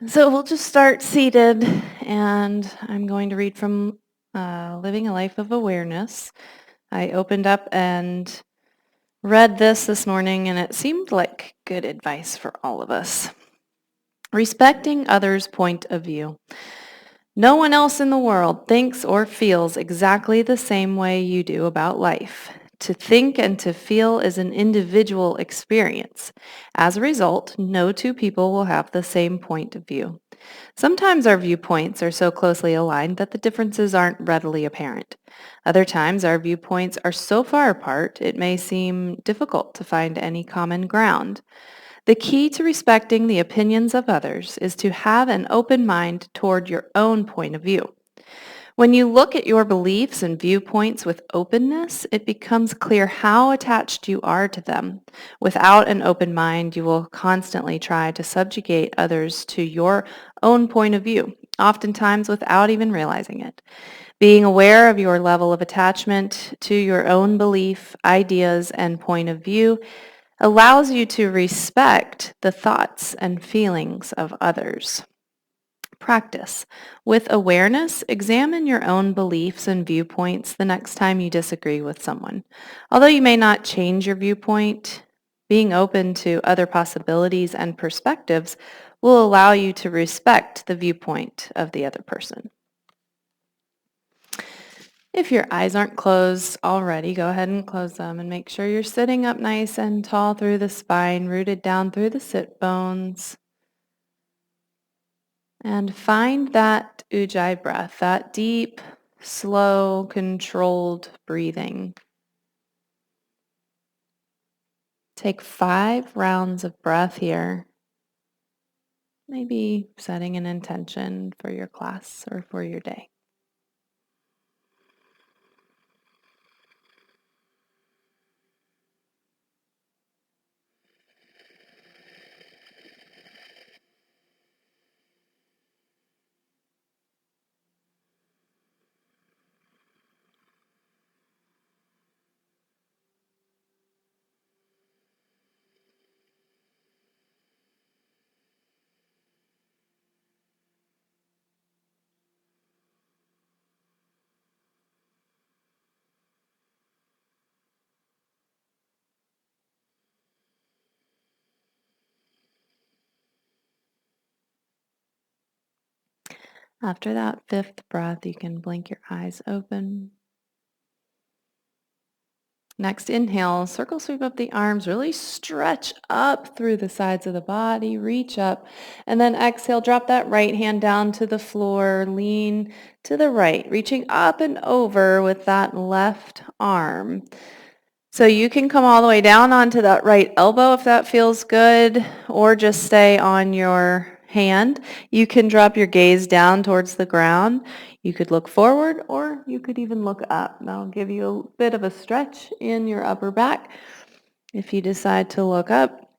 So we'll just start seated, and I'm going to read from Living a Life of Awareness. I opened up and read this morning, and it seemed like good advice for all of us. Respecting others' point of view. No one else in the world thinks or feels exactly the same way you do about life. To think and to feel is an individual experience. As a result, no two people will have the same point of view. Sometimes our viewpoints are so closely aligned that the differences aren't readily apparent. Other times our viewpoints are so far apart it may seem difficult to find any common ground. The key to respecting the opinions of others is to have an open mind toward your own point of view. When you look at your beliefs and viewpoints with openness, it becomes clear how attached you are to them. Without an open mind, you will constantly try to subjugate others to your own point of view, oftentimes without even realizing it. Being aware of your level of attachment to your own belief, ideas, and point of view allows you to respect the thoughts and feelings of others. Practice. With awareness, examine your own beliefs and viewpoints the next time you disagree with someone. Although you may not change your viewpoint, being open to other possibilities and perspectives will allow you to respect the viewpoint of the other person. If your eyes aren't closed already, go ahead and close them and make sure you're sitting up nice and tall through the spine, rooted down through the sit bones. And find that ujjayi breath, that deep, slow, controlled breathing. Take 5 rounds of breath here. Maybe setting an intention for your class or for your day. After that 5th breath, you can blink your eyes open. Next inhale, circle sweep up the arms, really stretch up through the sides of the body, reach up, and then exhale, drop that right hand down to the floor, lean to the right, reaching up and over with that left arm. So you can come all the way down onto that right elbow if that feels good, or just stay on your hand. You can drop your gaze down towards the ground. You could look forward, or you could even look up. That'll give you a bit of a stretch in your upper back. If you decide to look up,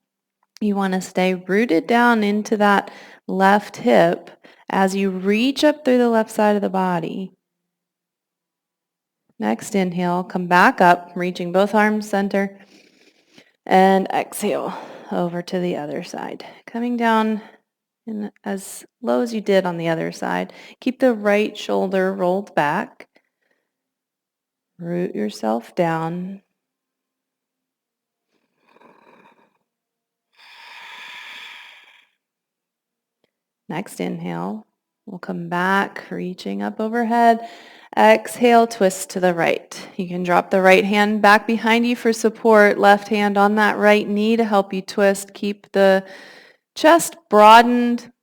you want to stay rooted down into that left hip as you reach up through the left side of the body. Next inhale, come back up, reaching both arms center, and exhale over to the other side. Coming down in as low as you did on the other side. Keep the right shoulder rolled back. Root yourself down. Next inhale, we'll come back, reaching up overhead. Exhale, twist to the right. You can drop the right hand back behind you for support. Left hand on that right knee to help you twist. Keep the chest broadened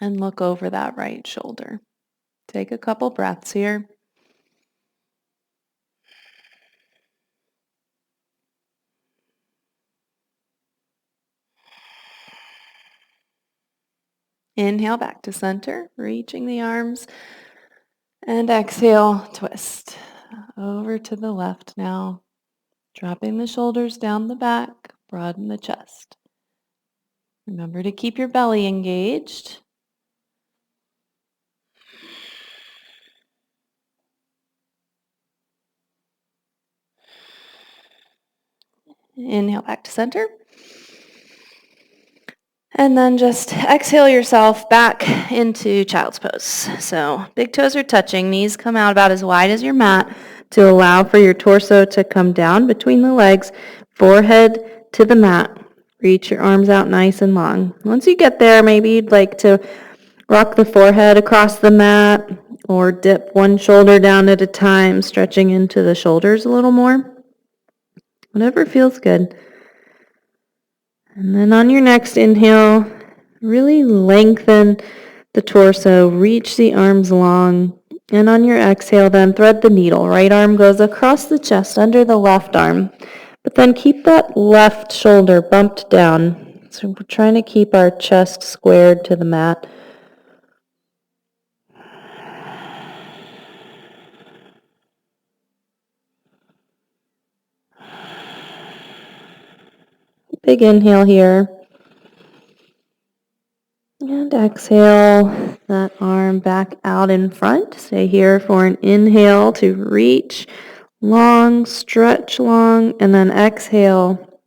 and look over that right shoulder. Take a couple breaths here. Inhale back to center, reaching the arms. And exhale, twist. Over to the left now. Dropping the shoulders down the back, broaden the chest. Remember to keep your belly engaged. Inhale back to center. And then just exhale yourself back into child's pose. So big toes are touching, knees come out about as wide as your mat to allow for your torso to come down between the legs, forehead to the mat. Reach your arms out nice and long. Once you get there, maybe you'd like to rock the forehead across the mat or dip one shoulder down at a time, stretching into the shoulders a little more. Whatever feels good. And then on your next inhale, really lengthen the torso, reach the arms long. And on your exhale, then thread the needle. Right arm goes across the chest under the left arm. But then keep that left shoulder bumped down. So we're trying to keep our chest squared to the mat. Big inhale here. And exhale that arm back out in front. Stay here for an inhale to reach long, stretch long, and then exhale,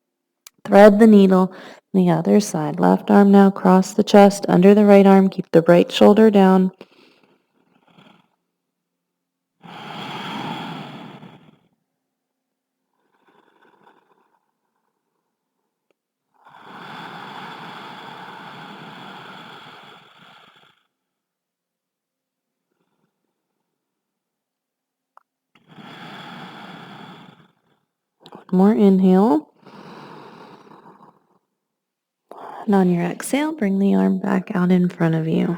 thread the needle on the other side. Left arm now cross the chest under the right arm. Keep the right shoulder down. One more inhale. And on your exhale, bring the arm back out in front of you.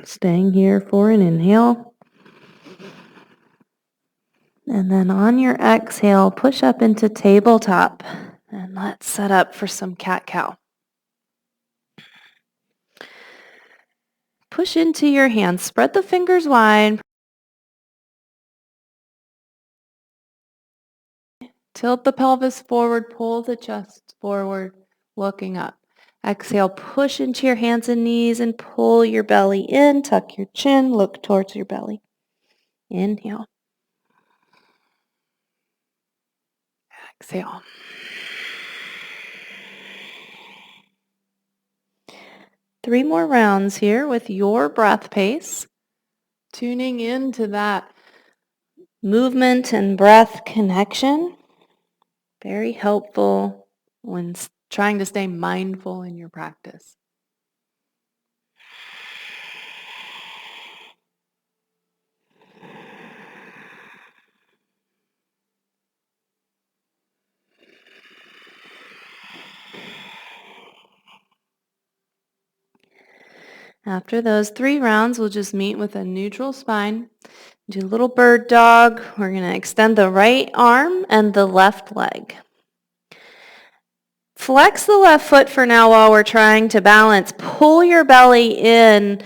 Staying here for an inhale. And then on your exhale, push up into tabletop. And let's set up for some cat-cow. Push into your hands. Spread the fingers wide. Tilt the pelvis forward. Pull the chest forward, looking up. Exhale, push into your hands and knees and pull your belly in. Tuck your chin. Look towards your belly. Inhale. Exhale. Three more rounds here with your breath pace. Tuning into that movement and breath connection. Very helpful when trying to stay mindful in your practice. After those 3 rounds, we'll just meet with a neutral spine. Do a little bird dog. We're going to extend the right arm and the left leg. Flex the left foot for now while we're trying to balance. Pull your belly in.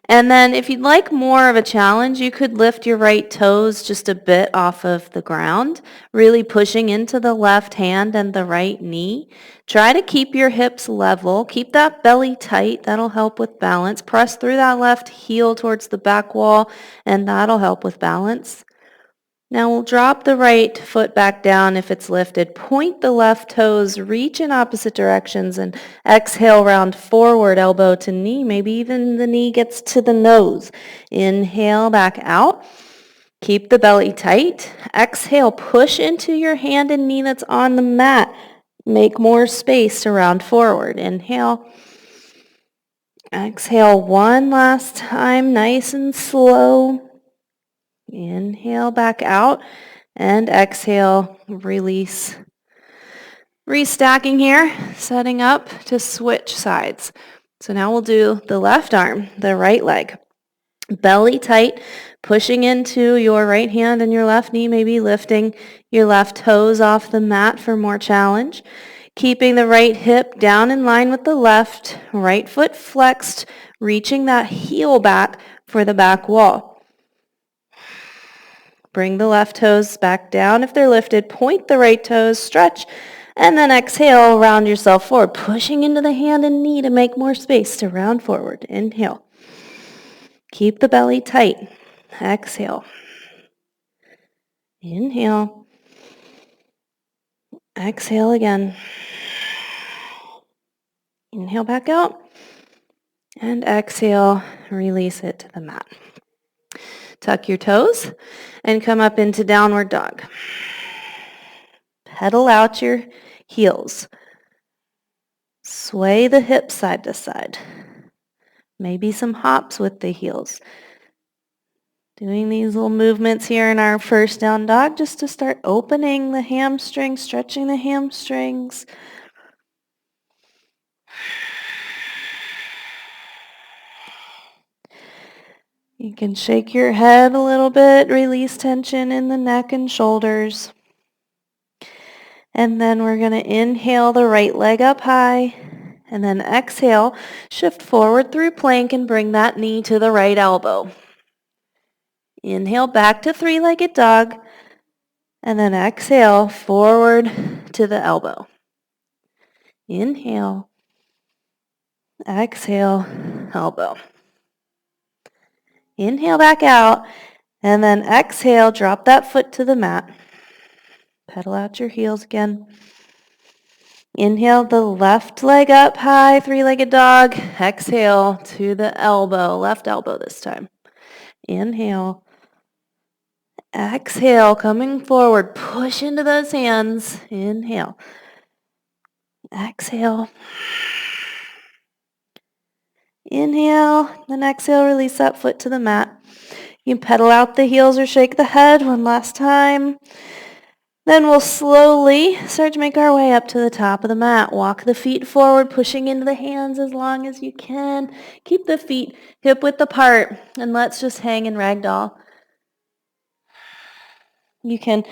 And then if you'd like more of a challenge, you could lift your right toes just a bit off of the ground, really pushing into the left hand and the right knee. Try to keep your hips level. Keep that belly tight. That'll help with balance. Press through that left heel towards the back wall, and that'll help with balance. Now we'll drop the right foot back down if it's lifted. Point the left toes, reach in opposite directions, and exhale, round forward, elbow to knee. Maybe even the knee gets to the nose. Inhale, back out. Keep the belly tight. Exhale, push into your hand and knee that's on the mat. Make more space to round forward. Inhale. Exhale one last time, nice and slow. Inhale back out and exhale, release. Restacking here, setting up to switch sides. So now we'll do the left arm, the right leg. Belly tight, pushing into your right hand and your left knee, maybe lifting your left toes off the mat for more challenge. Keeping the right hip down in line with the left, right foot flexed, reaching that heel back for the back wall. Bring the left toes back down if they're lifted. Point the right toes, stretch, and then exhale, round yourself forward, pushing into the hand and knee to make more space to round forward. Inhale. Keep the belly tight. Exhale. Inhale. Exhale again. Inhale. Inhale back out. And exhale, release it to the mat. Tuck your toes and come up into downward dog. Pedal out your heels. Sway the hips side to side. Maybe some hops with the heels. Doing these little movements here in our first down dog just to start opening the hamstrings, stretching the hamstrings. You can shake your head a little bit, release tension in the neck and shoulders. And then we're going to inhale the right leg up high. And then exhale, shift forward through plank and bring that knee to the right elbow. Inhale back to three-legged dog. And then exhale forward to the elbow. Inhale. Exhale, elbow. Inhale back out. And then exhale, drop that foot to the mat. Pedal out your heels again. Inhale the left leg up high, three-legged dog. Exhale to the elbow, left elbow this time. Inhale. Exhale, coming forward. Push into those hands. Inhale. Exhale. Inhale. Then exhale, release that foot to the mat. You can pedal out the heels or shake the head one last time. Then we'll slowly start to make our way up to the top of the mat. Walk the feet forward, pushing into the hands as long as you can. Keep the feet hip width apart, and let's just hang in ragdoll. You can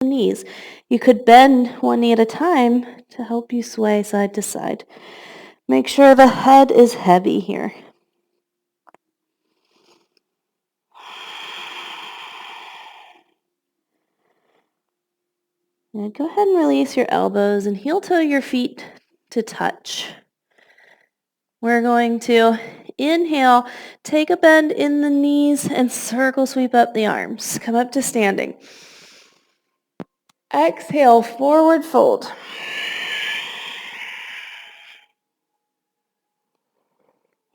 knees. You could bend one knee at a time to help you sway side to side. Make sure the head is heavy here. And go ahead and release your elbows and heel toe your feet to touch. We're going to inhale, take a bend in the knees and circle sweep up the arms. Come up to standing. Exhale, forward fold.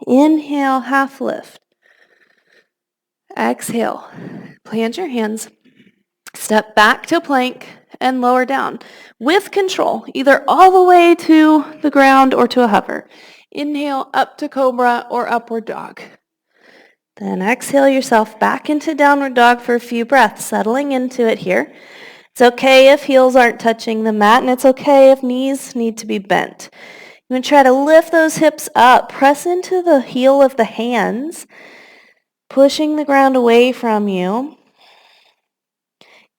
Inhale, half lift. Exhale, plant your hands. Step back to plank and lower down with control, either all the way to the ground or to a hover. Inhale up to cobra or upward dog. Then exhale yourself back into downward dog for a few breaths, settling into it here. It's okay if heels aren't touching the mat, and it's okay if knees need to be bent. You're going to try to lift those hips up, press into the heel of the hands, pushing the ground away from you.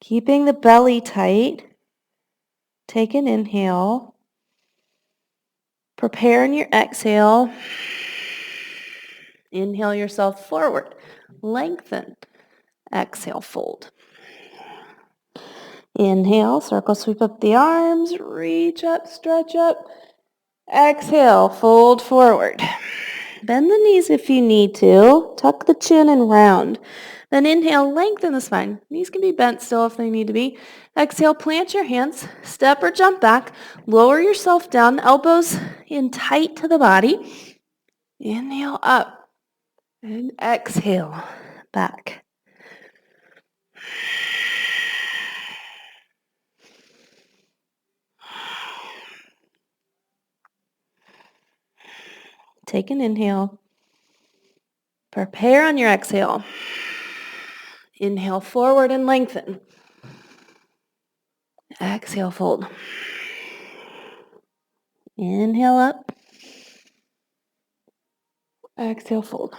Keeping the belly tight. Take an inhale. Prepare in your exhale. Inhale yourself forward. Lengthen. Exhale, fold. Inhale, circle sweep up the arms. Reach up, stretch up. Exhale, fold forward. Bend the knees if you need to. Tuck the chin and round. Then inhale, lengthen the spine. Knees can be bent still if they need to be. Exhale, plant your hands, step or jump back. Lower yourself down, elbows in tight to the body. Inhale up and exhale back. Take an inhale. Prepare on your exhale. Inhale forward and lengthen. Exhale, fold. Inhale up. Exhale, fold.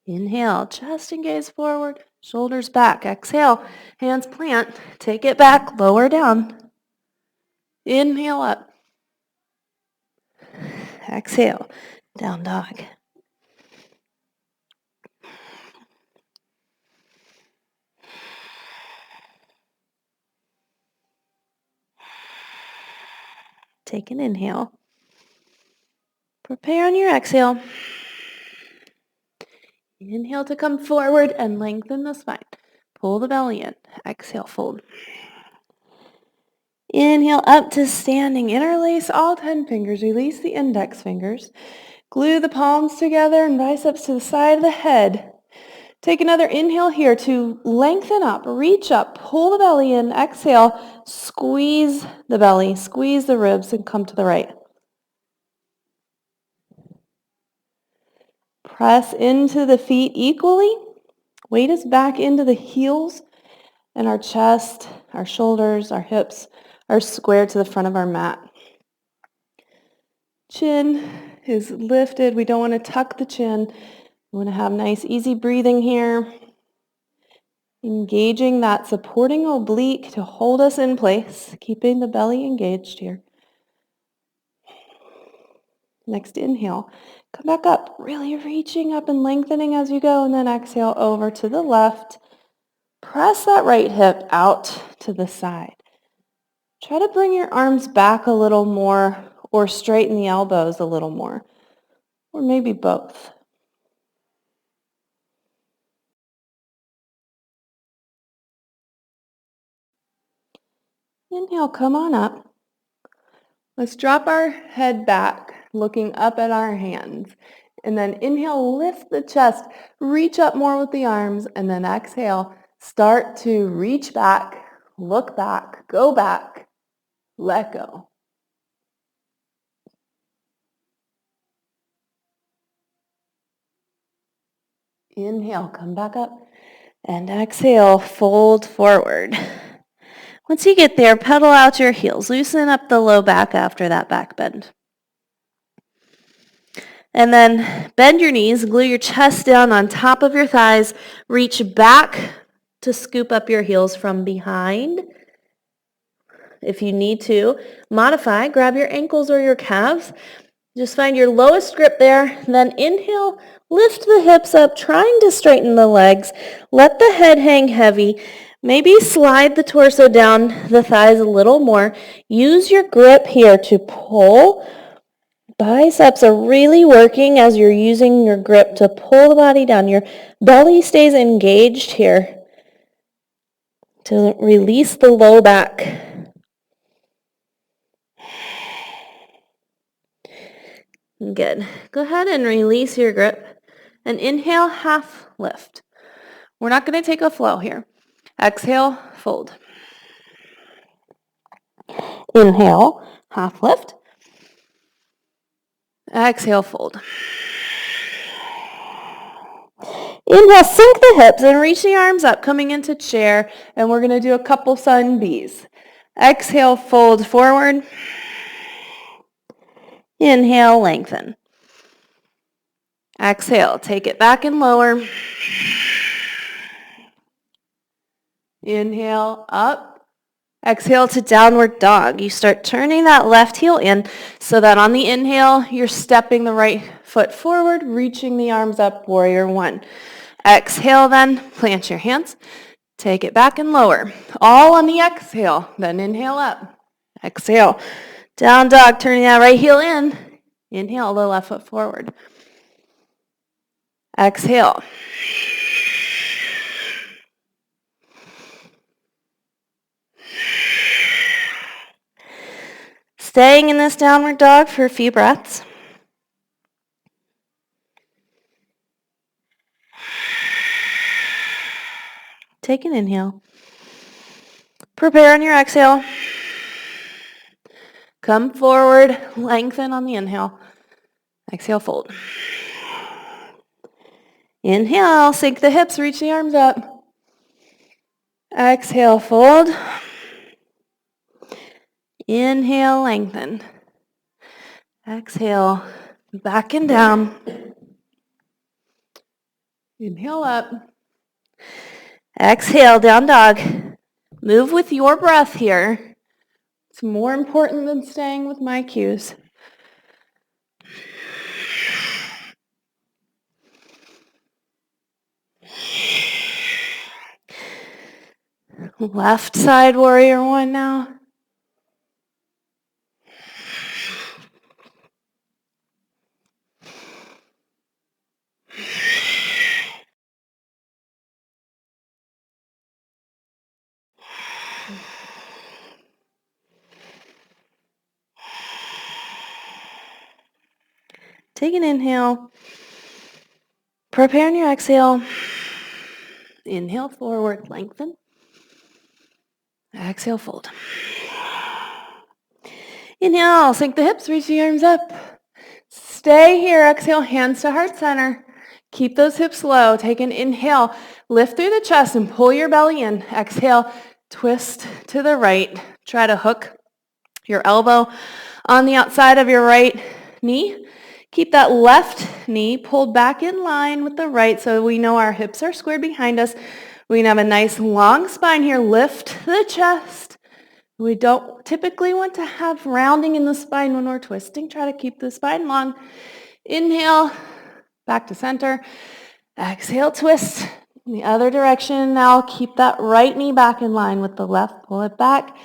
Inhale, chest and gaze forward, shoulders back. Exhale, hands plant. Take it back, lower down. Inhale up. Exhale, down dog. Take an inhale. Prepare on your exhale. Inhale to come forward and lengthen the spine. Pull the belly in. Exhale, fold. Inhale up to standing. Interlace all 10 fingers. Release the index fingers. Glue the palms together and biceps to the side of the head. Take another inhale here to lengthen up, reach up, pull the belly in. Exhale, squeeze the belly, squeeze the ribs, and come to the right. Press into the feet equally. Weight is back into the heels, and our chest, our shoulders, our hips are square to the front of our mat. Chin is lifted. We don't want to tuck the chin. We want to have nice, easy breathing here. Engaging that supporting oblique to hold us in place, keeping the belly engaged here. Next inhale, come back up, really reaching up and lengthening as you go, and then exhale over to the left. Press that right hip out to the side. Try to bring your arms back a little more or straighten the elbows a little more, or maybe both. Inhale, come on up. Let's drop our head back, looking up at our hands. And then inhale, lift the chest, reach up more with the arms, and then exhale, start to reach back, look back, go back, let go. Inhale, come back up, and exhale, fold forward. Once you get there, pedal out your heels. Loosen up the low back after that back bend. And then bend your knees, glue your chest down on top of your thighs, reach back to scoop up your heels from behind. If you need to, modify, grab your ankles or your calves. Just find your lowest grip there. Then inhale, lift the hips up, trying to straighten the legs. Let the head hang heavy. Maybe slide the torso down the thighs a little more. Use your grip here to pull. Biceps are really working as you're using your grip to pull the body down. Your belly stays engaged here to release the low back. Good. Go ahead and release your grip and inhale, half lift. We're not going to take a flow here. Exhale, fold. Inhale, half lift. Exhale, fold. Inhale, sink the hips and reach the arms up, coming into chair, and we're going to do a couple sun Bs. Exhale, fold forward. Inhale, lengthen. Exhale, take it back and lower. Inhale, up. Exhale to downward dog. You start turning that left heel in so that on the inhale, you're stepping the right foot forward, reaching the arms up, warrior one. Exhale then, plant your hands. Take it back and lower. All on the exhale, then inhale up. Exhale, down dog, turning that right heel in. Inhale, the left foot forward. Exhale. Staying in this downward dog for a few breaths. Take an inhale. Prepare on your exhale. Come forward, lengthen on the inhale. Exhale, fold. Inhale, sink the hips, reach the arms up. Exhale, fold. Inhale, lengthen. Exhale, back and down. Inhale up. Exhale, down dog. Move with your breath here. It's more important than staying with my cues. Left side, warrior one now. Take an inhale. Prepare on your exhale. Inhale forward, lengthen. Exhale, fold. Inhale, sink the hips, reach the arms up. Stay here, exhale, hands to heart center. Keep those hips low. Take an inhale, lift through the chest and pull your belly in. Exhale, twist to the right. Try to hook your elbow on the outside of your right knee. Keep that left knee pulled back in line with the right so we know our hips are squared behind us. We can have a nice long spine here. Lift the chest. We don't typically want to have rounding in the spine when we're twisting. Try to keep the spine long. Inhale, back to center. Exhale, twist in the other direction. Now keep that right knee back in line with the left. Pull it back.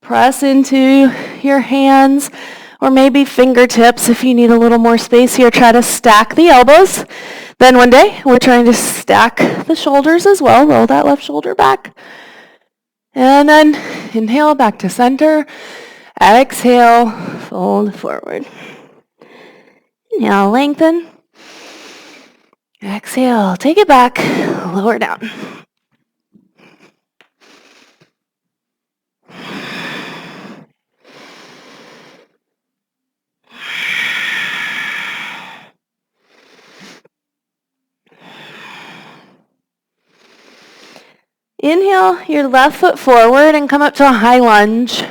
Press into your hands or maybe fingertips if you need a little more space here. Try to stack the elbows. Then one day, we're trying to stack the shoulders as well. Roll that left shoulder back. And then inhale back to center. Exhale, fold forward. Now lengthen. Exhale, take it back, lower down. Inhale your left foot forward and come up to a high lunge.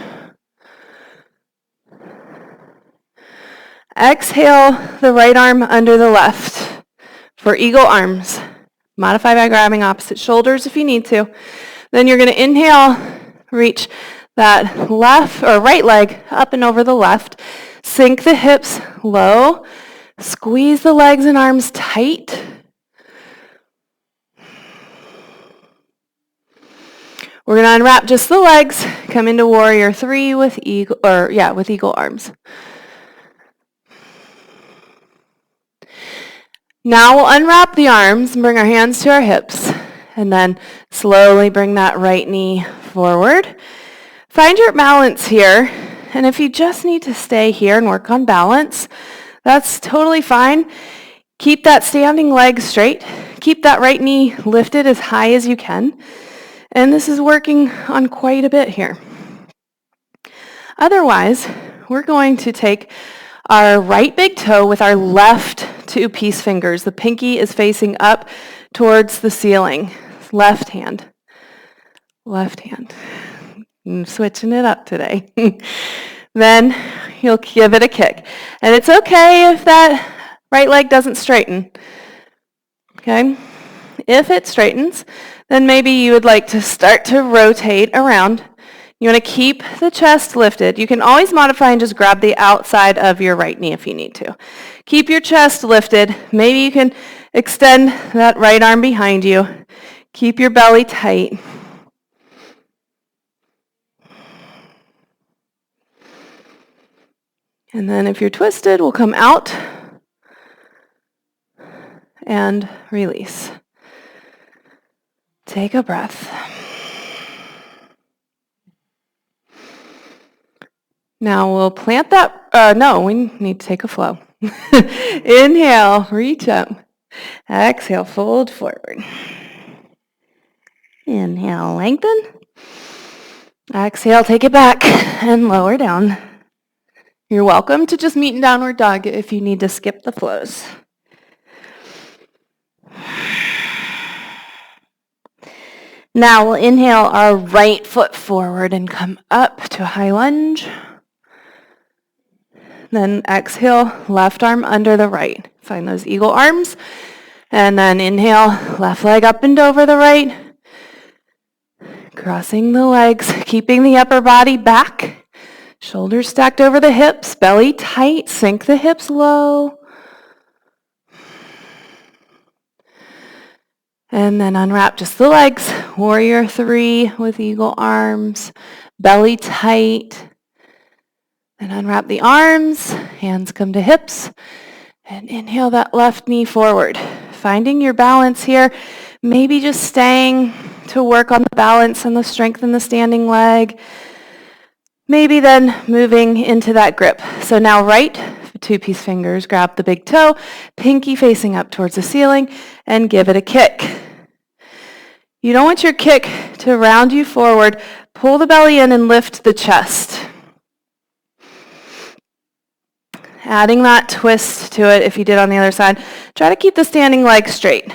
Exhale the right arm under the left for eagle arms. Modify by grabbing opposite shoulders if you need to. Then you're going to inhale, reach that left or right leg up and over the left. Sink the hips low. Squeeze the legs and arms tight. We're going to unwrap just the legs, come into warrior 3 with eagle arms. Now we'll unwrap the arms and bring our hands to our hips and then slowly bring that right knee forward. Find your balance here, and if you just need to stay here and work on balance, that's totally fine. Keep that standing leg straight. Keep that right knee lifted as high as you can. And this is working on quite a bit here. Otherwise, we're going to take our right big toe with our left 2 peace fingers. The pinky is facing up towards the ceiling. Left hand. Left hand. I'm switching it up today. Then you'll give it a kick. And it's okay if that right leg doesn't straighten. Okay? If it straightens, then maybe you would like to start to rotate around. You want to keep the chest lifted. You can always modify and just grab the outside of your right knee if you need to. Keep your chest lifted. Maybe you can extend that right arm behind you. Keep your belly tight. And then if you're twisted, we'll come out and release. Take a breath. Now we'll plant that, we need to take a flow. Inhale, reach up. Exhale, fold forward. Inhale, lengthen. Exhale, take it back and lower down. You're welcome to just meet in downward dog if you need to skip the flows. Now we'll inhale our right foot forward and come up to a high lunge. Then exhale, left arm under the right. Find those eagle arms. And then inhale, left leg up and over the right. Crossing the legs, keeping the upper body back. Shoulders stacked over the hips, belly tight, sink the hips low. And then unwrap just the legs. Warrior 3 with eagle arms, belly tight. Then unwrap the arms, hands come to hips, and inhale that left knee forward. Finding your balance here, maybe just staying to work on the balance and the strength in the standing leg. Maybe then moving into that grip. So now right two-piece fingers, grab the big toe, pinky facing up towards the ceiling, and give it a kick. You don't want your kick to round you forward. Pull the belly in and lift the chest. Adding that twist to it if you did on the other side. Try to keep the standing leg straight.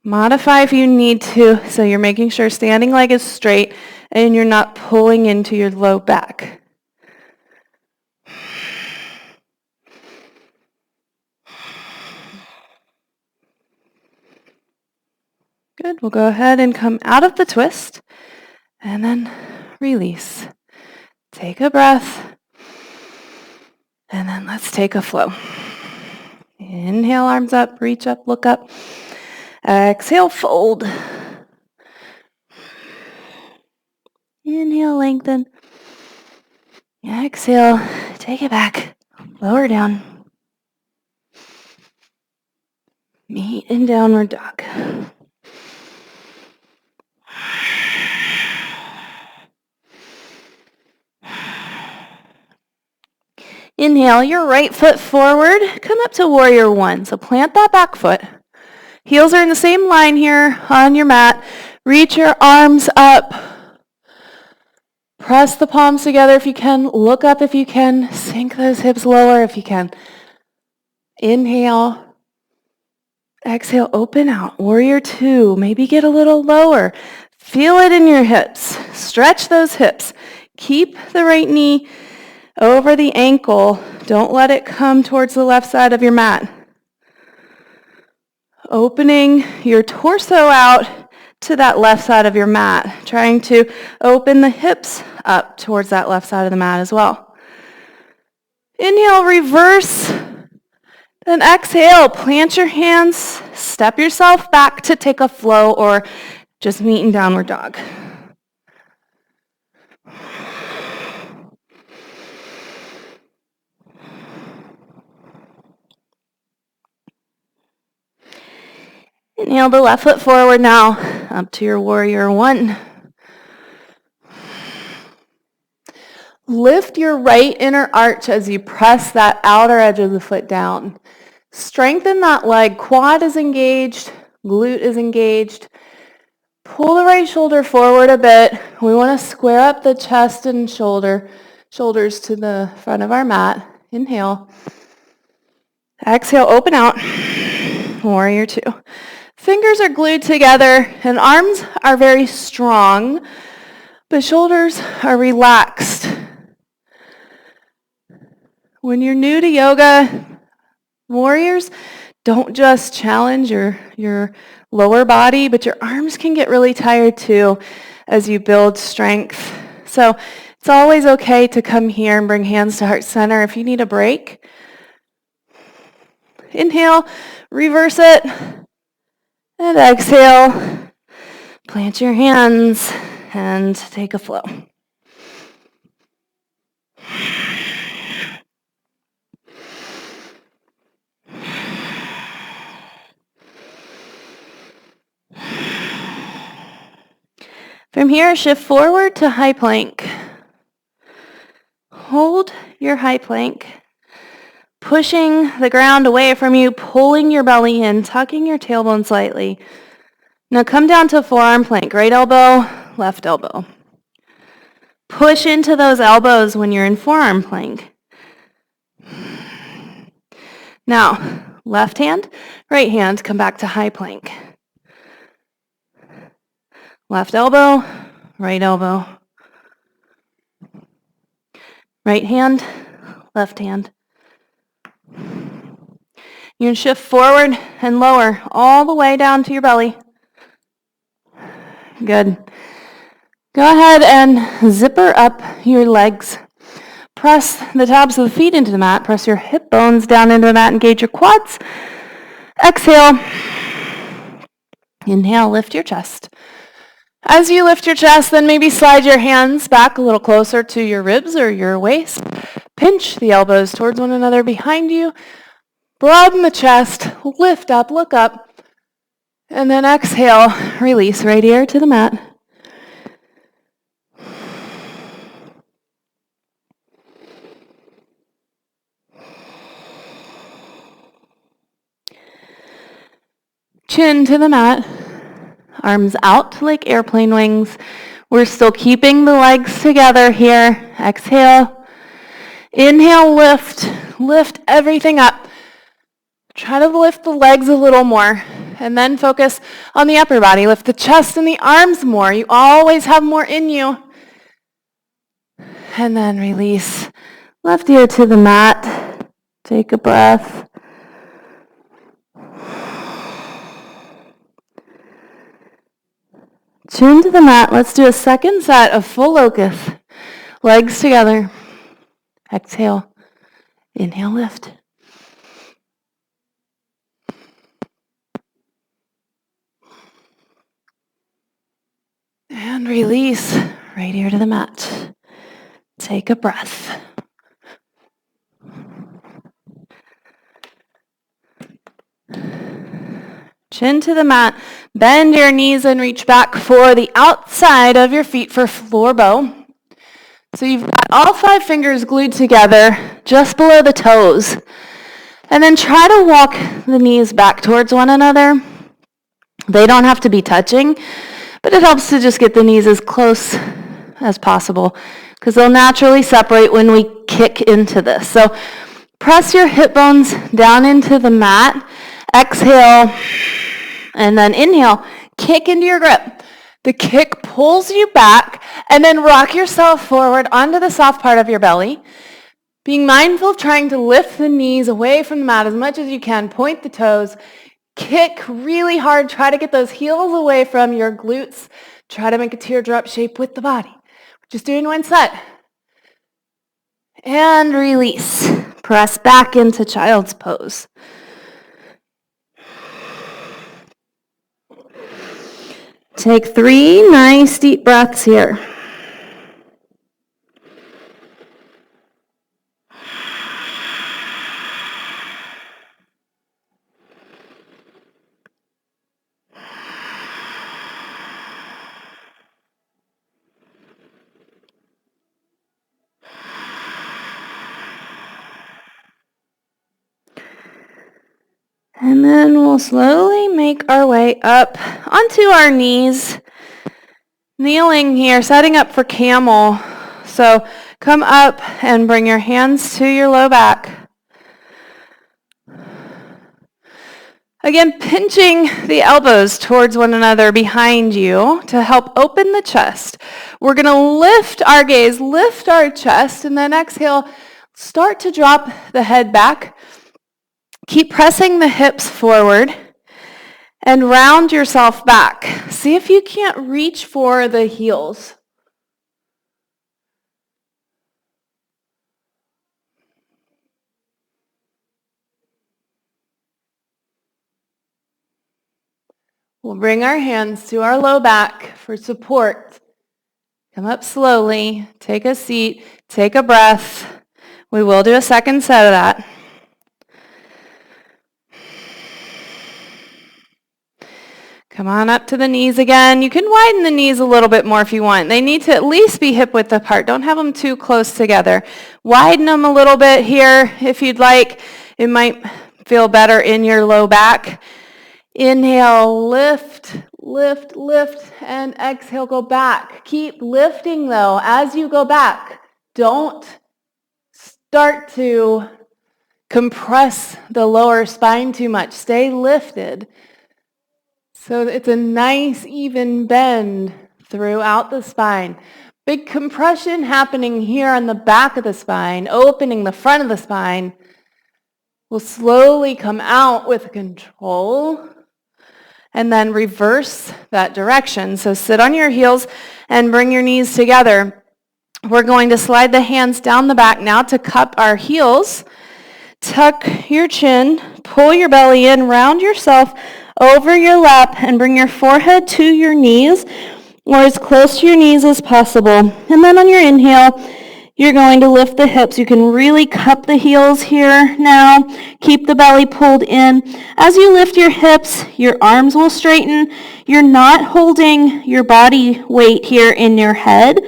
Modify if you need to, so you're making sure standing leg is straight and you're not pulling into your low back. Good. We'll go ahead and come out of the twist and then release. Take a breath. And then let's take a flow. Inhale, arms up, reach up, look up. Exhale, fold. Inhale, lengthen. Exhale, take it back. Lower down. Meet in downward dog. Inhale, your right foot forward. Come up to warrior one. So plant that back foot. Heels are in the same line here on your mat. Reach your arms up. Press the palms together if you can. Look up if you can. Sink those hips lower if you can. Inhale. Exhale, open out. Warrior two. Maybe get a little lower. Feel it in your hips. Stretch those hips. Keep the right knee over the ankle. Don't let it come towards the left side of your mat. Opening your torso out to that left side of your mat. Trying to open the hips up towards that left side of the mat as well. Inhale, reverse. Then exhale, plant your hands. Step yourself back to take a flow or just meet in downward dog. Inhale the left foot forward now, up to your warrior one. Lift your right inner arch as you press that outer edge of the foot down. Strengthen that leg. Quad is engaged, glute is engaged. Pull the right shoulder forward a bit. We want to square up the chest and shoulders to the front of our mat. Inhale. Exhale, open out. Warrior two. Fingers are glued together and arms are very strong, but shoulders are relaxed. When you're new to yoga, warriors, don't just challenge your lower body, but your arms can get really tired too as you build strength. So it's always okay to come here and bring hands to heart center if you need a break. Inhale, reverse it. And exhale, plant your hands and take a flow. From here, shift forward to high plank. Hold your high plank, pushing the ground away from you, pulling your belly in, tucking your tailbone slightly. Now come down to forearm plank, right elbow, left elbow. Push into those elbows when you're in forearm plank. Now, left hand, right hand, come back to high plank. Left elbow, right elbow. Right hand, left hand. You can shift forward and lower all the way down to your belly. Good. Go ahead and zipper up your legs. Press the tops of the feet into the mat. Press your hip bones down into the mat. Engage your quads. Exhale. Inhale, lift your chest. As you lift your chest, then maybe slide your hands back a little closer to your ribs or your waist. Pinch the elbows towards one another behind you. Broaden the chest. Lift up, look up. And then exhale, release right ear to the mat. Chin to the mat. Arms out like airplane wings. We're still keeping the legs together here. Exhale. Inhale, lift. Lift everything up. Try to lift the legs a little more. And then focus on the upper body. Lift the chest and the arms more. You always have more in you. And then release. Left ear to the mat. Take a breath. Chin to the mat. Let's do a second set of full locust. Legs together. Exhale. Inhale, lift. And release. Right ear to the mat. Take a breath. Chin to the mat. Bend your knees and reach back for the outside of your feet for floor bow. So you've got all 5 fingers glued together just below the toes. And then try to walk the knees back towards one another. They don't have to be touching, but it helps to just get the knees as close as possible because they'll naturally separate when we kick into this. So press your hip bones down into the mat. Exhale, and then inhale. Kick into your grip. The kick pulls you back, and then rock yourself forward onto the soft part of your belly. Being mindful of trying to lift the knees away from the mat as much as you can. Point the toes. Kick really hard. Try to get those heels away from your glutes. Try to make a teardrop shape with the body. We're just doing one set. And release. Press back into child's pose. Take 3 nice deep breaths here. And then we'll slowly make our way up onto our knees. Kneeling here, setting up for camel. So come up and bring your hands to your low back. Again, pinching the elbows towards one another behind you to help open the chest. We're going to lift our gaze, lift our chest, and then exhale. Start to drop the head back. Keep pressing the hips forward and round yourself back. See if you can't reach for the heels. We'll bring our hands to our low back for support. Come up slowly, take a seat, take a breath. We will do a second set of that. Come on up to the knees again. You can widen the knees a little bit more if you want. They need to at least be hip width apart. Don't have them too close together. Widen them a little bit here if you'd like. It might feel better in your low back. Inhale, lift, lift, lift, and exhale, go back. Keep lifting though as you go back. Don't start to compress the lower spine too much. Stay lifted. So it's a nice even bend throughout the spine. Big compression happening here on the back of the spine, opening the front of the spine. We'll slowly come out with control and then reverse that direction. So sit on your heels and bring your knees together. We're going to slide the hands down the back now to cup our heels. Tuck your chin, pull your belly in, round yourself over your lap, and bring your forehead to your knees, or as close to your knees as possible. And then on your inhale, you're going to lift the hips. You can really cup the heels here now. Keep the belly pulled in. As you lift your hips, your arms will straighten. You're not holding your body weight here in your head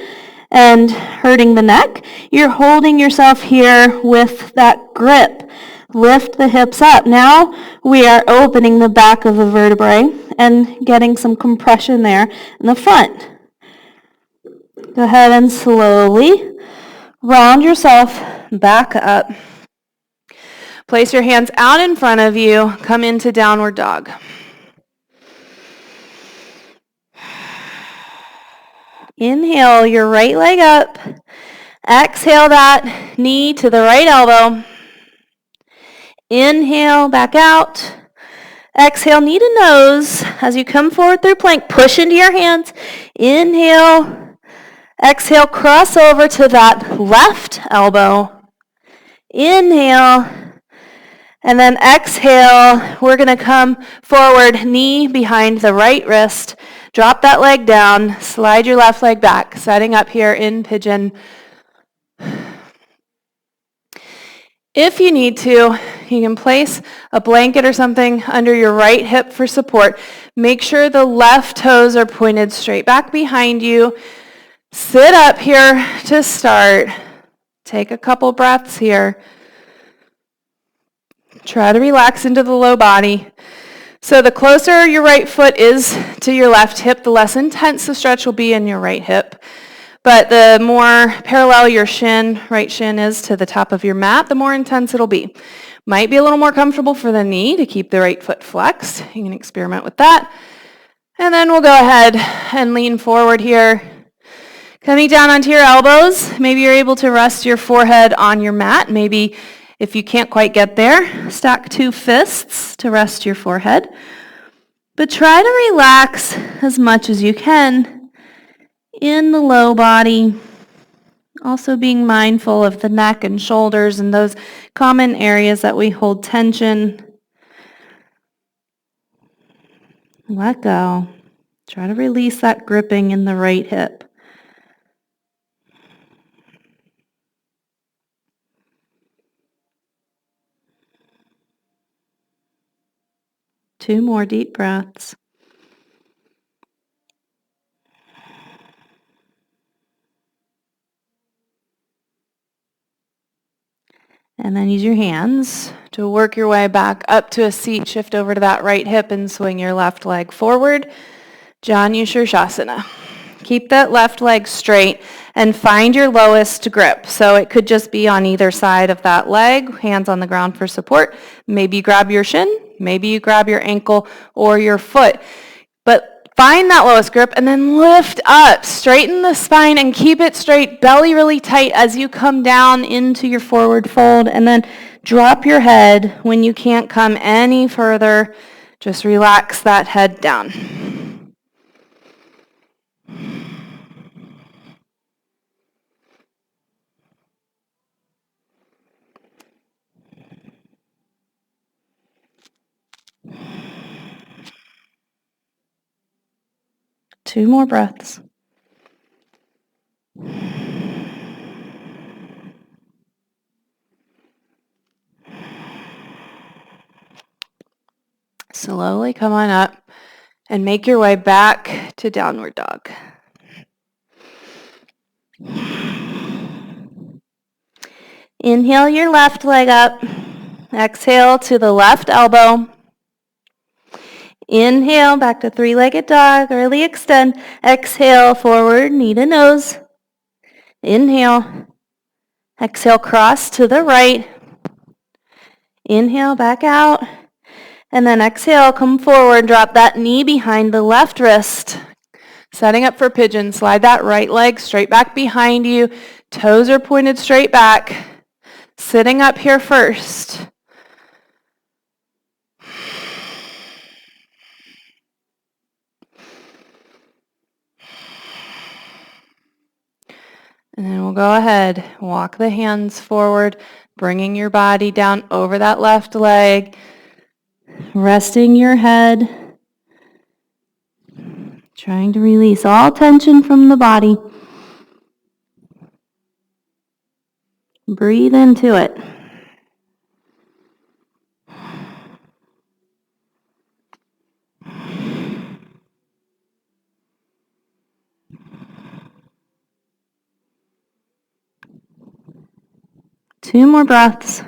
and hurting the neck. You're holding yourself here with that grip. Lift the hips up. Now we are opening the back of the vertebrae and getting some compression there in the front. Go ahead and slowly round yourself back up. Place your hands out in front of you. Come into downward dog. Inhale your right leg up. Exhale that knee to the right elbow. Inhale, back out. Exhale, knee to nose. As you come forward through plank, push into your hands. Inhale. Exhale, cross over to that left elbow. Inhale. And then exhale, we're going to come forward, knee behind the right wrist. Drop that leg down. Slide your left leg back. Setting up here in pigeon. If you need to, you can place a blanket or something under your right hip for support. Make sure the left toes are pointed straight back behind you. Sit up here to start. Take a couple breaths here. Try to relax into the low body. So the closer your right foot is to your left hip, the less intense the stretch will be in your right hip. But the more parallel your right shin is to the top of your mat, the more intense it'll be. Might be a little more comfortable for the knee to keep the right foot flexed. You can experiment with that. And then we'll go ahead and lean forward here. Coming down onto your elbows. Maybe you're able to rest your forehead on your mat. Maybe if you can't quite get there, stack 2 fists to rest your forehead. But try to relax as much as you can in the low body, also being mindful of the neck and shoulders and those common areas that we hold tension. Let go. Try to release that gripping in the right hip. Two more deep breaths. And then use your hands to work your way back up to a seat. Shift over to that right hip and swing your left leg forward. Janushirshasana. Keep that left leg straight and find your lowest grip. So it could just be on either side of that leg, hands on the ground for support. Maybe you grab your shin, maybe you grab your ankle or your foot. But find that lowest grip and then lift up. Straighten the spine and keep it straight, belly really tight as you come down into your forward fold. And then drop your head when you can't come any further. Just relax that head down. Two more breaths. Slowly come on up and make your way back to downward dog. Inhale your left leg up. Exhale to the left elbow. Inhale back to three-legged dog. Really extend. Exhale forward, knee to nose. Inhale. Exhale, cross to the right. Inhale, back out. And then exhale, come forward, drop that knee behind the left wrist. Setting up for pigeon, slide that right leg straight back behind you. Toes are pointed straight back. Sitting up here first. And then we'll go ahead, walk the hands forward, bringing your body down over that left leg, resting your head, trying to release all tension from the body. Breathe into it. Two more breaths.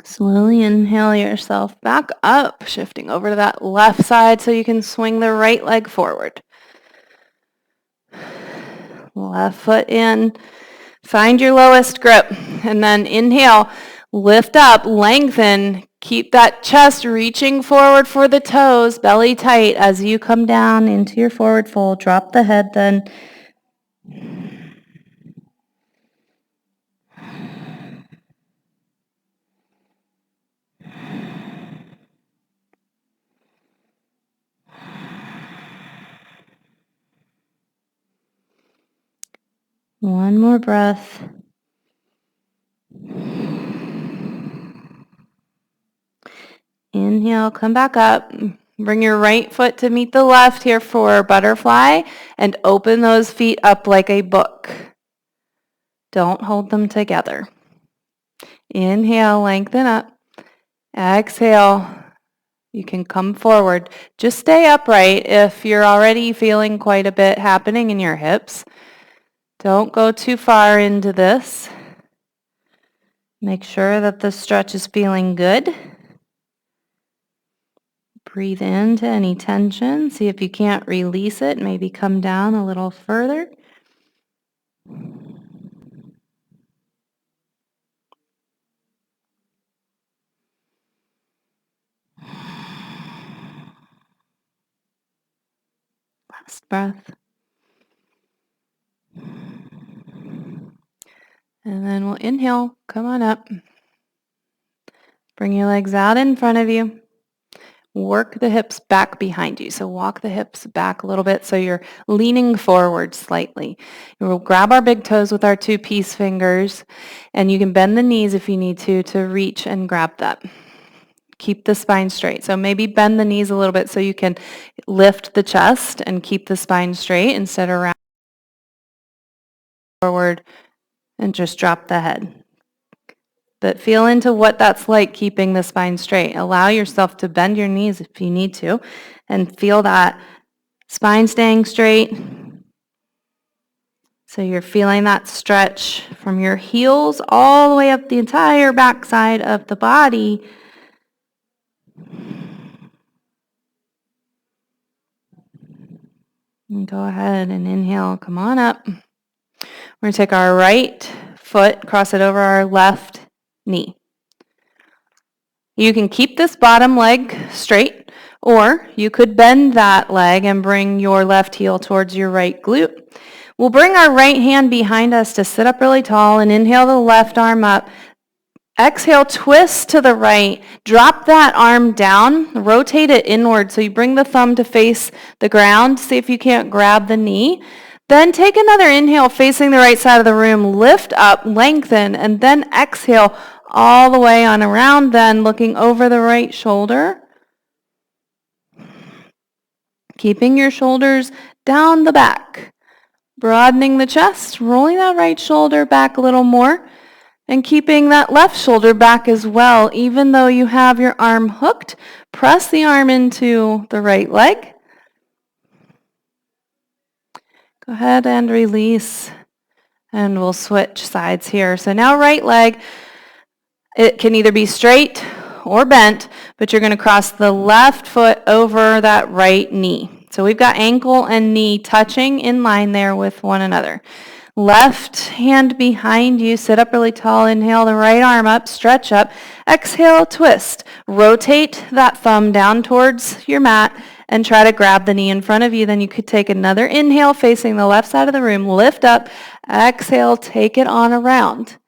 Slowly inhale yourself back up, shifting over to that left side so you can swing the right leg forward. Left foot in. Find your lowest grip. And then inhale, lift up, lengthen. Keep that chest reaching forward for the toes, belly tight as you come down into your forward fold. Drop the head then. One more breath. Inhale, come back up. Bring your right foot to meet the left here for butterfly and open those feet up like a book. Don't hold them together. Inhale, lengthen up. Exhale. You can come forward. Just stay upright if you're already feeling quite a bit happening in your hips. Don't go too far into this. Make sure that the stretch is feeling good. Breathe into any tension. See if you can't release it. Maybe come down a little further. Last breath. And then we'll inhale. Come on up. Bring your legs out in front of you. Work the hips back behind you. So walk the hips back a little bit so you're leaning forward slightly. We'll grab our big toes with our two peace fingers, and you can bend the knees if you need to reach and grab that. Keep the spine straight. So maybe bend the knees a little bit so you can lift the chest and keep the spine straight instead of round forward and just drop the head. But feel into what that's like keeping the spine straight. Allow yourself to bend your knees if you need to and feel that spine staying straight. So you're feeling that stretch from your heels all the way up the entire backside of the body. And go ahead and inhale. Come on up. We're going to take our right foot, cross it over our left knee. You can keep this bottom leg straight, or you could bend that leg and bring your left heel towards your right glute. We'll bring our right hand behind us to sit up really tall and inhale the left arm up. Exhale, twist to the right. Drop that arm down. Rotate it inward so you bring the thumb to face the ground. See if you can't grab the knee. Then take another inhale facing the right side of the room. Lift up, lengthen, and then exhale all the way on around, then looking over the right shoulder. Keeping your shoulders down the back. Broadening the chest, rolling that right shoulder back a little more, and keeping that left shoulder back as well. Even though you have your arm hooked, press the arm into the right leg. Go ahead and release, and we'll switch sides here. So now right leg, it can either be straight or bent, but you're going to cross the left foot over that right knee. So we've got ankle and knee touching in line there with one another. Left hand behind you, sit up really tall, inhale the right arm up, stretch up, exhale, twist. Rotate that thumb down towards your mat and try to grab the knee in front of you. Then you could take another inhale facing the left side of the room, lift up, exhale, take it on around.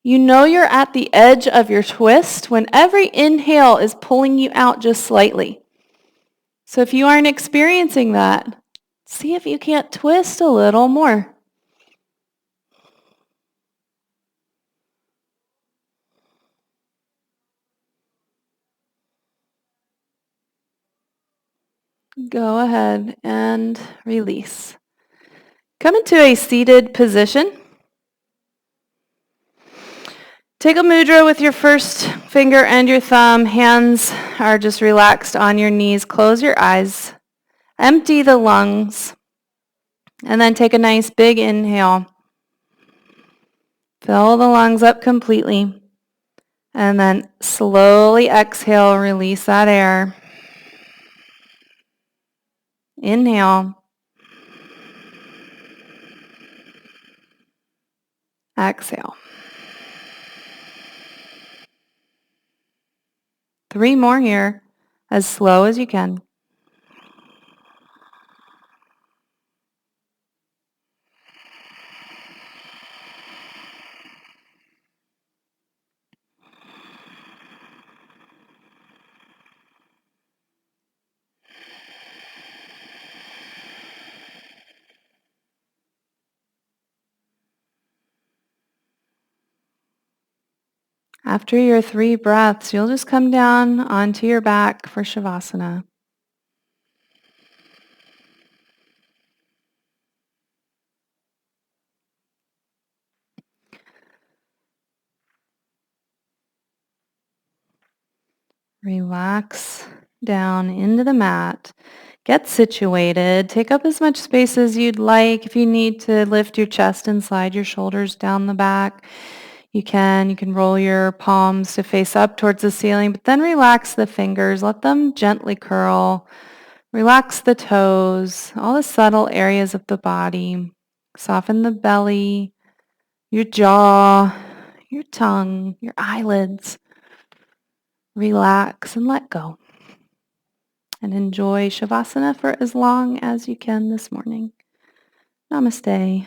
You know you're at the edge of your twist when every inhale is pulling you out just slightly. So if you aren't experiencing that, see if you can't twist a little more. Go ahead and release. Come into a seated position. Take a mudra with your first finger and your thumb. Hands are just relaxed on your knees. Close your eyes. Empty the lungs. And then take a nice big inhale. Fill the lungs up completely. And then slowly exhale, release that air. Inhale. Exhale. 3 more here, as slow as you can. After your 3 breaths, you'll just come down onto your back for Savasana. Relax down into the mat. Get situated. Take up as much space as you'd like. If you need to lift your chest and slide your shoulders down the back, you can. You can roll your palms to face up towards the ceiling, but then relax the fingers. Let them gently curl. Relax the toes, all the subtle areas of the body. Soften the belly, your jaw, your tongue, your eyelids. Relax and let go. And enjoy Shavasana for as long as you can this morning. Namaste.